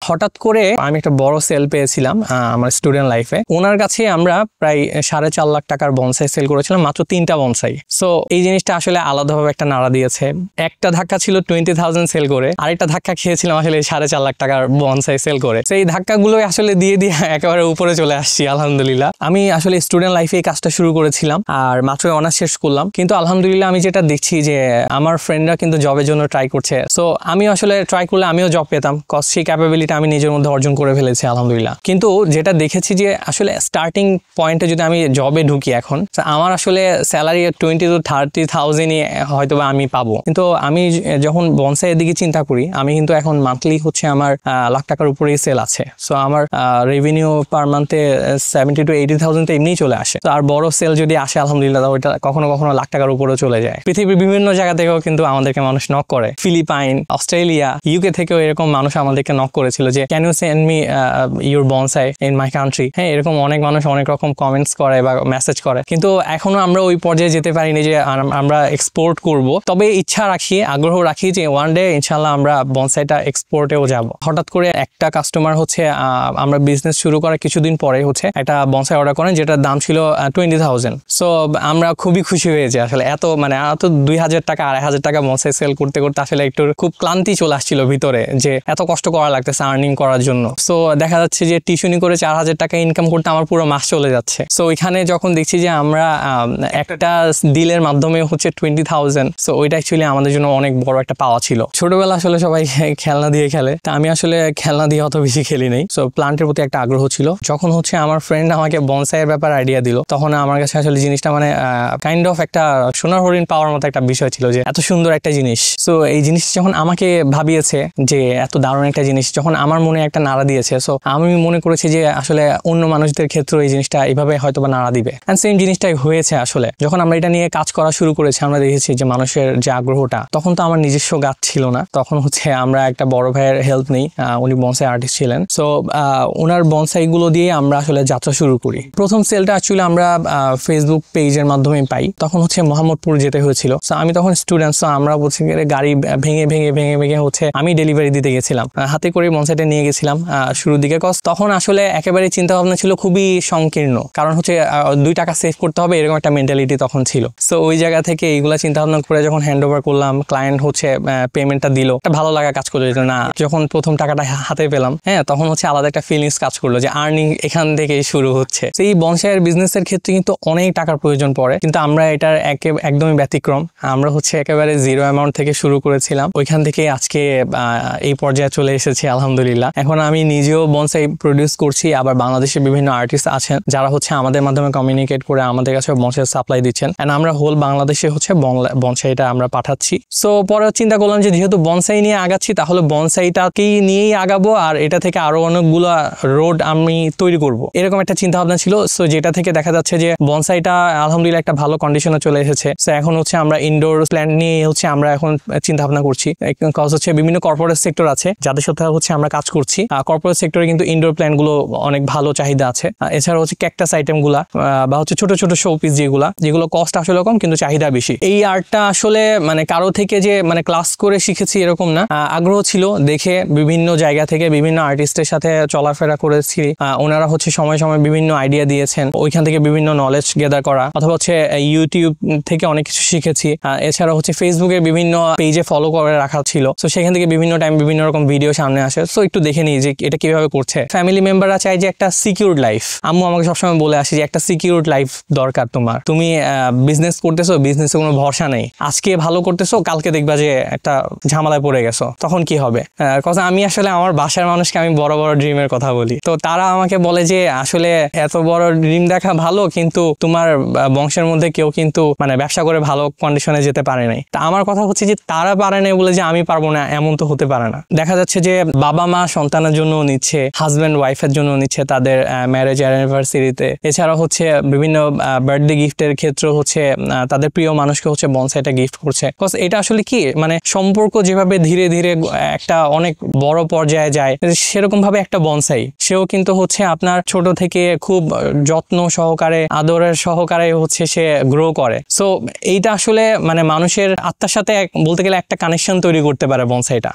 হঠাৎ করে আমি একটা বড় সেল পেয়েছিলাম আমার স্টুডেন্ট লাইফে। ওনার কাছে আমরা প্রায় 4.5 লাখ টাকার বনসাই সেল করেছিলাম, মাত্র 3টা বনসাই। সো এই জিনিসটা আসলে আলাদাভাবে একটা নাড়া দিয়েছে। একটা ধাক্কা ছিল 20,000 সেল করে, আরেকটা ধাক্কা খেয়েছিলাম আসলে 4.5 লাখ টাকার বনসাই সেল করে। সেই ধাক্কাগুলো আসলে দিয়ে দিয়ে একেবারে উপরে চলে আসছি আলহামদুলিল্লাহ। আমি আসলে স্টুডেন্ট লাইফে এই কাজটা শুরু করেছিলাম আর মাত্র অনার্স শেষ করলাম, কিন্তু আলহামদুলিল্লাহ আমি যেটা দেখছি যে আমার ফ্রেন্ডরা কিন্তু জবের জন্য ট্রাই করছে। সো আমি আসলে ট্রাই করলে আমিও জব পেতাম, কজ সেই ক্যাপাবিলিটি আমি নিজের মধ্যে অর্জন করে ফেলেছি আলহামদুলিল্লাহ। কিন্তু যেটা দেখেছি যে আসলে স্টার্টিং পয়েন্টে যদি আমি জবে ঢুকি এখন, আমার আসলে স্যালারি 20 to 30,000 হয়তো বা আমি পাবো, কিন্তু আমি যখন বনসাইয়ের দিকে চিন্তা করি আমি কিন্তু এখন মান্থলি হচ্ছে আমার লাখ টাকার উপরেই সেল আছে। সো আমার রেভিনিউ পার মান্থে 70 to 80,000 এমনিই চলে আসে। তো আর বড় সেল যদি আসে আলহামদুলিল্লাহ ওইটা কখনো কখনো লাখ টাকার উপরেও চলে যায়। পৃথিবীর বিভিন্ন জায়গা থেকেও কিন্তু আমাদেরকে মানুষ নক করে, ফিলিপাইন, অস্ট্রেলিয়া, ইউকে থেকেও এরকম মানুষ আমাদেরকে নক করেছিল যে can you send me your bonsai in my country. হ্যাঁ, এরকম অনেক মানুষ অনেক রকম কমেন্টস করে বা মেসেজ করে, কিন্তু এখনো আমরা ওই পর্যায়ে যেতে পারিনি যে আমরা এক্সপোর্ট করব। তবে ইচ্ছা রাখি, আগ্রহ রাখি যে ওয়ান ডে ইনশাল্লাহ আমরা বনসাইটা এক্সপোর্টেও যাব। হঠাৎ করে একটা কাস্টমার হচ্ছে আমরা বিজনেস শুরু করার কিছুদিন পরে হচ্ছে একটা বনসাই অর্ডার করেন যেটার দাম ছিল 20,000। সো আমরা খুবই খুশি হয়েছি আসলে। এত 2,000 টাকা 2,500 টাকা বনসাই সেল করতে করতে আসলে একটু খুব ক্লান্তি চলে আসছিল ভিতরে, যে এত কষ্ট করা লাগতেছে আর্নিং করার জন্য। সো দেখা যাচ্ছে যে টিউশনি করে 4,000 টাকা ইনকাম করতে আমার পুরো মাস চলে যাচ্ছে। সো ওইখানে যখন দেখছি যে আমরা একটা ডিলের মাধ্যমে হচ্ছে 20,000, সো ওইটা অ্যাকচুয়ালি আমাদের জন্য অনেক বড় একটা পাওয়া ছিল। ছোটবেলা আসলে সবাই খেলনা দিয়ে খেলে, তা আমি আসলে খেলনা দিয়ে অত বেশি খেলি নাই। সো প্লান্টের প্রতি একটা আগ্রহ ছিল। যখন হচ্ছে আমার ফ্রেন্ড আমাকে বনসাইয়ের ব্যাপারে আইডিয়া দিল, তখন আমার কাছে আসলে জিনিসটা কাইন্ড অফ একটা সোনার হরিণ পাওয়ার মতো একটা বিষয় ছিল, যে এত সুন্দর একটা জিনিস। সো এই জিনিসটা যখন আমাকে ভাবিয়েছে যে এত দারুণ একটা জিনিস, যখন আমার মনে একটা নাড়া দিয়েছে, সো আমি মনে করেছি যে আসলে অন্য মানুষদের ক্ষেত্রে এই জিনিসটা এইভাবে হয়তো বা নাড়া দিবে। অ্যান্ড সেম জিনিসটাই হয়েছে আসলে। যখন আমরা এটা নিয়ে কাজ করা শুরু করেছি, আমরা দেখেছি যে মানুষের যে আগ্রহটা, তখন তো আমার নিজস্ব গাছ ছিল না, তখন হচ্ছে আমরা একটা বড় ভাইয়ের হেল্প নেই, উনি বনসাই আর্টিস্ট ছিলেন। সো ওনার বনসাই গুলো দিয়ে আমরা আসলে যাত্রা শুরু করি। প্রথম সেলটা অ্যাকচুয়ালি আমরা ফেসবুক পেজের মাধ্যমে পাই। তখন হচ্ছে মোহাম্মদপুর যেতে হয়েছিল। সো আমি তখন স্টুডেন্ট, সো আমরা বলছি গাড়ি ভেঙে ভেঙে ভেঙে ভেঙে হচ্ছে আমি ডেলিভারি দিতে গেছিলাম, হাতে করে বনসাইটা নিয়ে গেছিলাম শুরুর দিকে। কজ তখন আসলে একেবারে চিন্তা ভাবনা ছিল খুবই সংকীর্ণ, কারণ হচ্ছে 2 টাকা সেভ করতে হবে এরকম একটা মেন্টালিটি তখন ছিল। সো ওই জায়গা থেকে এইগুলা চিন্তা ভাবনা করে যখন হ্যান্ড ওভার করলাম, ক্লায়েন্ট হচ্ছে পেমেন্টটা দিল, একটা ভালো লাগা কাজ করে যেত না। যখন প্রথম টাকাটা হাতে পেলাম, হ্যাঁ, তখন হচ্ছে আলাদা একটা ফিলিংস কাজ করলো যে আর্নিং এখান থেকেই শুরু হচ্ছে। সেই বনসাইয়ের বিজনেসের ক্ষেত্রে কিন্তু অনেক টাকার প্রয়োজন পড়ে, কিন্তু আমরা এটার একদমই ব্যতিক্রম। আমরা হচ্ছে একেবারে জিরো অ্যামাউন্ট থেকে শুরু করেছিলাম, ওইখান থেকে আজকে এই পর্যায়ে চলে এসেছি আলহামদুলিল্লাহ। এখন আমি নিজেও বনসাই প্রডিউস করছি, আবার বাংলাদেশের বিভিন্ন আর্টিস্ট আছেন যারা হচ্ছে আমাদের মাধ্যমে কমিউনিকেট করে আমাদের কাছে বনসাই সাপ্লাই দিচ্ছেন, এন্ড আমরা হোল বাংলাদেশে হচ্ছে বনসাইটা আমরা পাঠাচ্ছি। সো পরে চিন্তা করলাম যে যেহেতু বনসাই নিয়ে আগাচ্ছি, তাহলে বনসাইটাকেই নিয়েই আগাবো, আর এটা থেকে আরো অনেকগুলো রোড আমি তৈরি করব, এরকম একটা চিন্তা ভাবনা ছিল। সো যেটা থেকে দেখা যাচ্ছে যে বনসাইটা আলহামদুলিল্লাহ একটা ভালো কন্ডিশনে চলে এসেছে। সো এখন হচ্ছে আমরা ইনডোর প্ল্যান্ট নিয়ে হচ্ছে আমরা এখন চিন্তা ভাবনা করছি। কজ হচ্ছে বিভিন্ন কর্পোরেট সেক্টর আছে যাদের সাথে হচ্ছে আমরা কাজ করছি। কর্পোরেট সেক্টরে কিন্তু ইনডোর প্ল্যান্ট গুলো অনেক ভালো চাহিদা আছে। এছাড়া হচ্ছে ক্যাকটাস আইটেম গুলা বা হচ্ছে ছোট ছোট শো পিস যেগুলো কস্ট আসলে কম কিন্তু চাহিদা বেশি। এই আর্টটা আসলে কারো থেকে যে ক্লাস করে শিখেছি এরকম না, আগ্রহ ছিল দেখে বিভিন্ন জায়গা থেকে বিভিন্ন আর্টিস্টের সাথে চলাফেরা করেছি। ওনারা হচ্ছে সময় সময় বিভিন্ন আইডিয়া দিয়েছেন, ওইখান থেকে বিভিন্ন নলেজ গেদার করা, অথবা হচ্ছে ইউটিউব থেকে অনেক কিছু শিখেছি। এছাড়া হচ্ছে ফেসবুকের বিভিন্ন পেজে ফলো করে রাখা ছিল, তো সেখান থেকে বিভিন্ন টাইম বিভিন্ন রকম ভিডিও সামনে আসে। সো একটু দেখে নিই যে এটা কিভাবে করছে। ফ্যামিলি মেম্বাররা চাই যে একটা সিকিউরড লাইফ। আম্মু আমাকে সবসময় বলে আসে যে একটা সিকিউরড লাইফ দরকার তোমার, তুমি বিজনেস করতেছো, বিজনেসে কোনো ভরসা নেই, আজকে ভালো করতেছো কালকে দেখবা যে একটা ঝামেলায় পড়ে গেছো, তখন কি হবে? কথা আমি আসলে আমার বাসার মানুষকে আমি বড় বড় ড্রিমের কথা বলি, তো তারা আমাকে বলে যে আসলে এত বড় ড্রিম দেখা ভালো, কিন্তু তোমার বংশের মধ্যে কেউ কিন্তু ব্যবসা করে ভালো কন্ডিশনে যেতে পারে নাই। তা আমার কথা হচ্ছে যে তারা পারে নাই বলে যে আমি পারবো না, এমন তো হতে পারে না। দেখা যাচ্ছে যে বাবা মা সন্তানের জন্য নিচ্ছে, হাজব্যান্ড ওয়াইফের জন্য নিচ্ছে তাদের ম্যারেজ অ্যানিভার্সারিতে। এছাড়া হচ্ছে বিভিন্ন বার্থডে গিফটের ক্ষেত্রে হচ্ছে তাদের প্রিয় মানুষকে হচ্ছে বনসাইটা গিফট করছে। এটা আসলে কি সম্পর্ক যেভাবে ধীরে ধীরে একটা অনেক বড় পর্যায়ে যায়, সেরকম ভাবে একটা বনসাই সেও কিন্তু হচ্ছে আপনার ছোট থেকে খুব যত্ন সহকারে আদরের সহকারে হচ্ছে সে গ্রো করে। সো এইটা আসলে মানুষের আত্মার সাথে বলতে গেলে একটা কানেকশন তৈরি করতে পারে বনসাইটা।